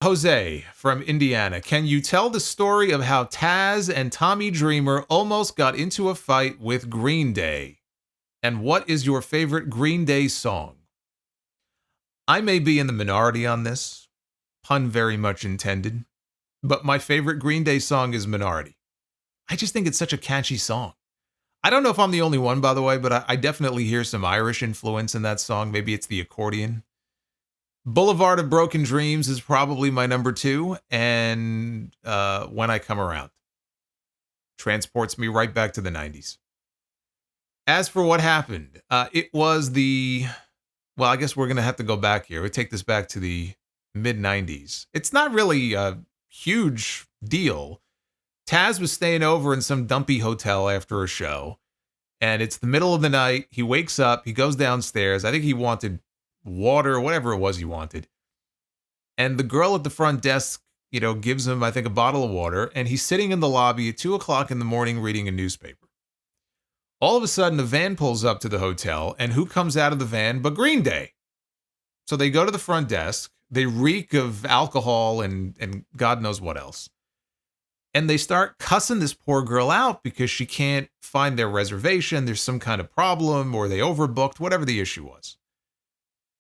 Jose from Indiana, can you tell the story of how Taz and Tommy Dreamer almost got into a fight with Green Day? And what is your favorite Green Day song? I may be in the minority on this, pun very much intended, but my favorite Green Day song is Minority. I just think it's such a catchy song. I don't know if I'm the only one, by the way, but I definitely hear some Irish influence in that song. Maybe it's the accordion. Boulevard of Broken Dreams is probably my number 2, and When I Come Around transports me right back to the 90s. As for what happened, it was I guess we're going to have to go back here. We take this back to the mid-90s. It's not really a huge deal. Taz was staying over in some dumpy hotel after a show, and it's the middle of the night. He wakes up, he goes downstairs. I think he wanted water, whatever it was he wanted. And the girl at the front desk, gives him, I think, a bottle of water, and he's sitting in the lobby at 2 o'clock in the morning reading a newspaper. All of a sudden, a van pulls up to the hotel, and who comes out of the van but Green Day? So they go to the front desk, they reek of alcohol and God knows what else. And they start cussing this poor girl out because she can't find their reservation, there's some kind of problem, or they overbooked, whatever the issue was.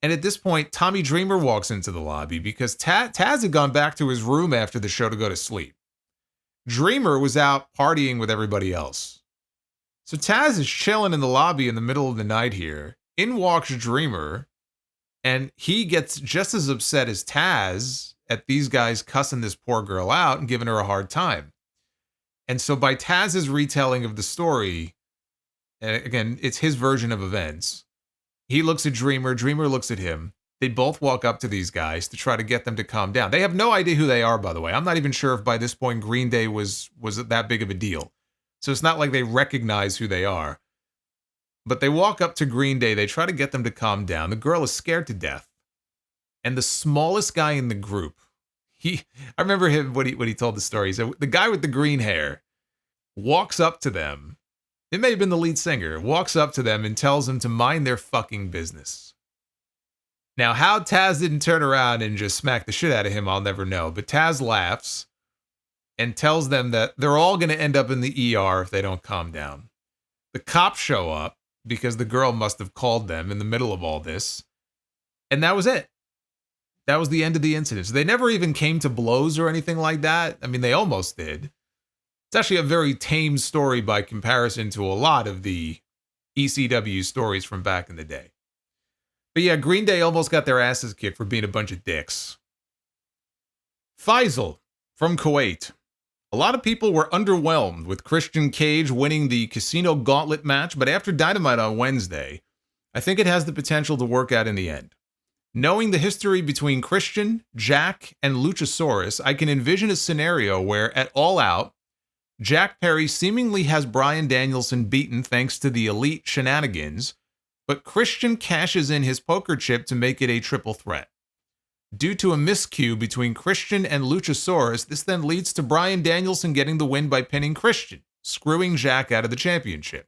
And at this point, Tommy Dreamer walks into the lobby because Taz had gone back to his room after the show to go to sleep. Dreamer was out partying with everybody else. So Taz is chilling in the lobby in the middle of the night here. In walks Dreamer, and he gets just as upset as Taz at these guys cussing this poor girl out and giving her a hard time. And so by Taz's retelling of the story, again, it's his version of events. He looks at Dreamer, Dreamer looks at him. They both walk up to these guys to try to get them to calm down. They have no idea who they are, by the way. I'm not even sure if by this point Green Day was that big of a deal. So it's not like they recognize who they are. But they walk up to Green Day, they try to get them to calm down. The girl is scared to death. And the smallest guy in the group, I remember him when he told the story. He said, the guy with the green hair walks up to them. It may have been the lead singer, walks up to them and tells them to mind their fucking business. Now, how Taz didn't turn around and just smack the shit out of him, I'll never know. But Taz laughs and tells them that they're all going to end up in the ER if they don't calm down. The cops show up because the girl must have called them in the middle of all this. And that was it. That was the end of the incident. So they never even came to blows or anything like that. I mean, they almost did. It's actually a very tame story by comparison to a lot of the ECW stories from back in the day. But yeah, Green Day almost got their asses kicked for being a bunch of dicks. Faisal from Kuwait. A lot of people were underwhelmed with Christian Cage winning the Casino Gauntlet match, but after Dynamite on Wednesday, I think it has the potential to work out in the end. Knowing the history between Christian, Jack, and Luchasaurus, I can envision a scenario where at All Out, Jack Perry seemingly has Bryan Danielson beaten thanks to the Elite shenanigans, but Christian cashes in his poker chip to make it a triple threat. Due to a miscue between Christian and Luchasaurus, this then leads to Bryan Danielson getting the win by pinning Christian, screwing Jack out of the championship.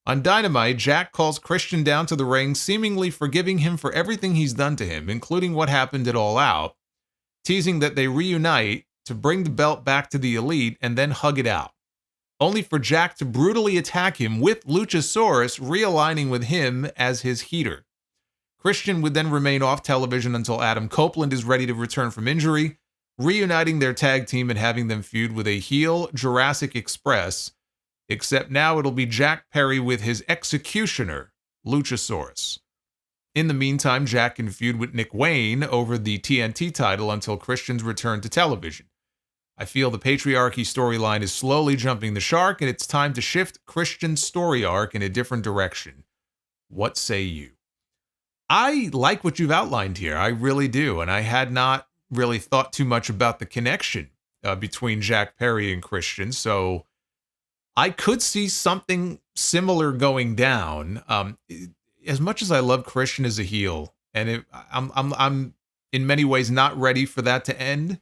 On Dynamite, Jack calls Christian down to the ring, seemingly forgiving him for everything he's done to him, including what happened at All Out, teasing that they reunite to bring the belt back to the Elite and then hug it out, only for Jack to brutally attack him with Luchasaurus realigning with him as his heater. Christian would then remain off television until Adam Copeland is ready to return from injury, reuniting their tag team and having them feud with a heel Jurassic Express, except now it'll be Jack Perry with his executioner, Luchasaurus. In the meantime, Jack can feud with Nick Wayne over the TNT title until Christian's return to television. I feel the patriarchy storyline is slowly jumping the shark, and it's time to shift Christian's story arc in a different direction. What say you? I like what you've outlined here. I really do, and I had not really thought too much about the connection between Jack Perry and Christian, so I could see something similar going down. As much as I love Christian as a heel, and I'm in many ways not ready for that to end.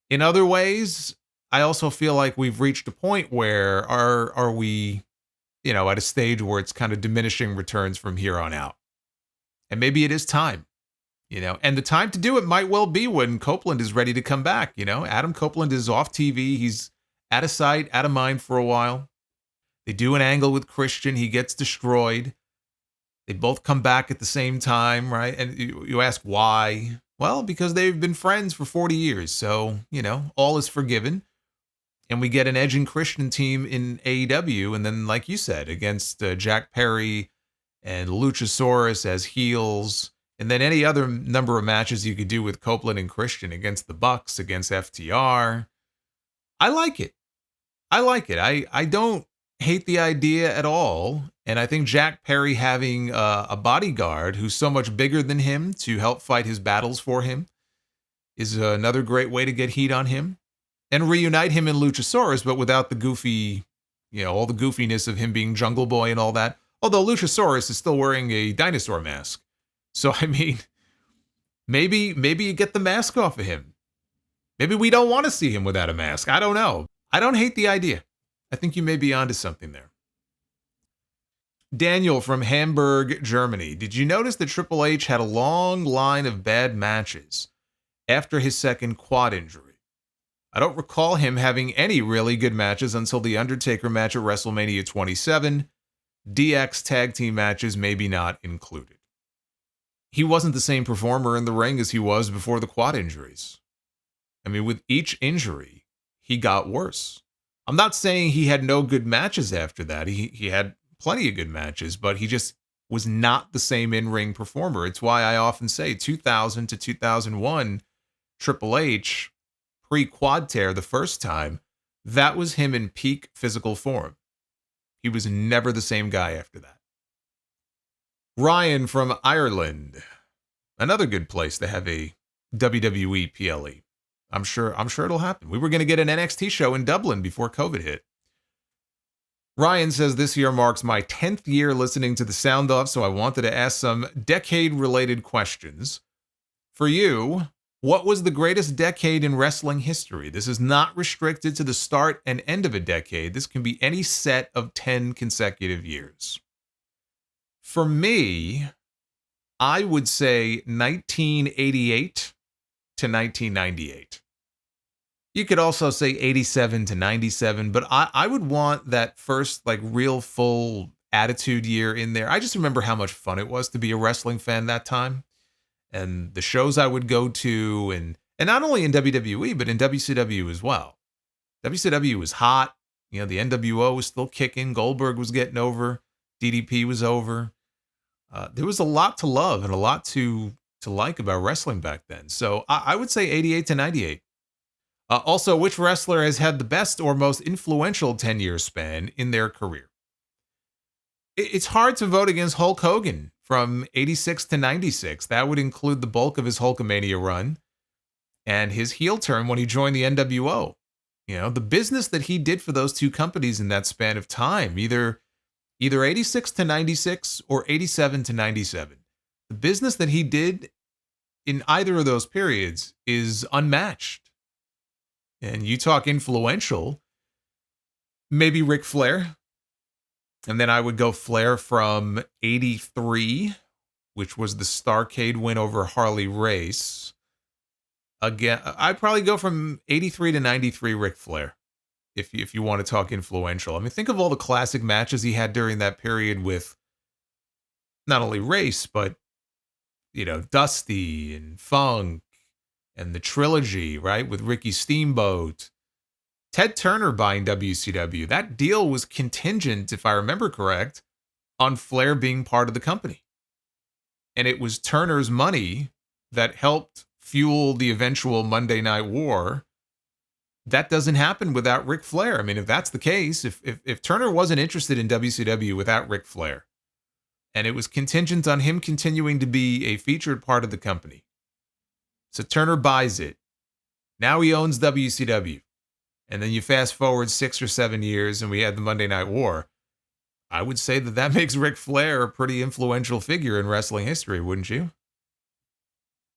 In other ways, I also feel like we've reached a point where are we, at a stage where it's kind of diminishing returns from here on out. And maybe it is time And the time to do it might well be when Copeland is ready to come back. Adam Copeland is off TV. He's out of sight, out of mind for a while. They do an angle with Christian. He gets destroyed. They both come back at the same time, right? And you ask why? Well, because they've been friends for 40 years. So, all is forgiven. And we get an Edge and Christian team in AEW. And then, like you said, against Jack Perry and Luchasaurus as heels. And then any other number of matches you could do with Copeland and Christian against the Bucks, against FTR. I like it. I don't hate the idea at all. And I think Jack Perry having a bodyguard who's so much bigger than him to help fight his battles for him is another great way to get heat on him. And reunite him in Luchasaurus, but without the goofy, all the goofiness of him being Jungle Boy and all that. Although Luchasaurus is still wearing a dinosaur mask. So, maybe you get the mask off of him. Maybe we don't want to see him without a mask. I don't know. I don't hate the idea. I think you may be onto something there. Daniel from Hamburg, Germany. Did you notice that Triple H had a long line of bad matches after his second quad injury? I don't recall him having any really good matches until the Undertaker match at WrestleMania 27. DX tag team matches maybe not included. He wasn't the same performer in the ring as he was before the quad injuries. With each injury, he got worse. I'm not saying he had no good matches after that. He had plenty of good matches, but he just was not the same in-ring performer. It's why I often say 2000 to 2001, Triple H, pre-quad tear the first time, that was him in peak physical form. He was never the same guy after that. Ryan from Ireland. Another good place to have a WWE PLE. I'm sure it'll happen. We were going to get an NXT show in Dublin before COVID hit. Ryan says, this year marks my 10th year listening to the Sound Off, so I wanted to ask some decade-related questions. For you, what was the greatest decade in wrestling history? This is not restricted to the start and end of a decade. This can be any set of 10 consecutive years. For me, I would say 1988 to 1998. You could also say 87 to 97, but I would want that first real full attitude year in there. I just remember how much fun it was to be a wrestling fan that time. And the shows I would go to, and not only in WWE, but in WCW as well. WCW was hot. The NWO was still kicking. Goldberg was getting over. DDP was over. There was a lot to love and a lot to like about wrestling back then. So I would say 88 to 98. Also, which wrestler has had the best or most influential 10-year span in their career? It's hard to vote against Hulk Hogan from 86 to 96. That would include the bulk of his Hulkamania run and his heel turn when he joined the NWO. The business that he did for those two companies in that span of time, either 86 to 96 or 87 to 97. The business that he did in either of those periods is unmatched. And you talk influential, maybe Ric Flair. And then I would go Flair from 83, which was the Starrcade win over Harley Race. Again, I'd probably go from 83 to 93 Ric Flair, if you want to talk influential. Think of all the classic matches he had during that period with not only Race, but, Dusty and Funk and the trilogy, right, with Ricky Steamboat. Ted Turner buying WCW. That deal was contingent, if I remember correct, on Flair being part of the company. And it was Turner's money that helped fuel the eventual Monday Night War. That doesn't happen without Ric Flair. If that's the case, if Turner wasn't interested in WCW without Ric Flair, and it was contingent on him continuing to be a featured part of the company. So Turner buys it. Now he owns WCW. And then you fast forward 6 or 7 years and we had the Monday Night War. I would say that makes Ric Flair a pretty influential figure in wrestling history, wouldn't you?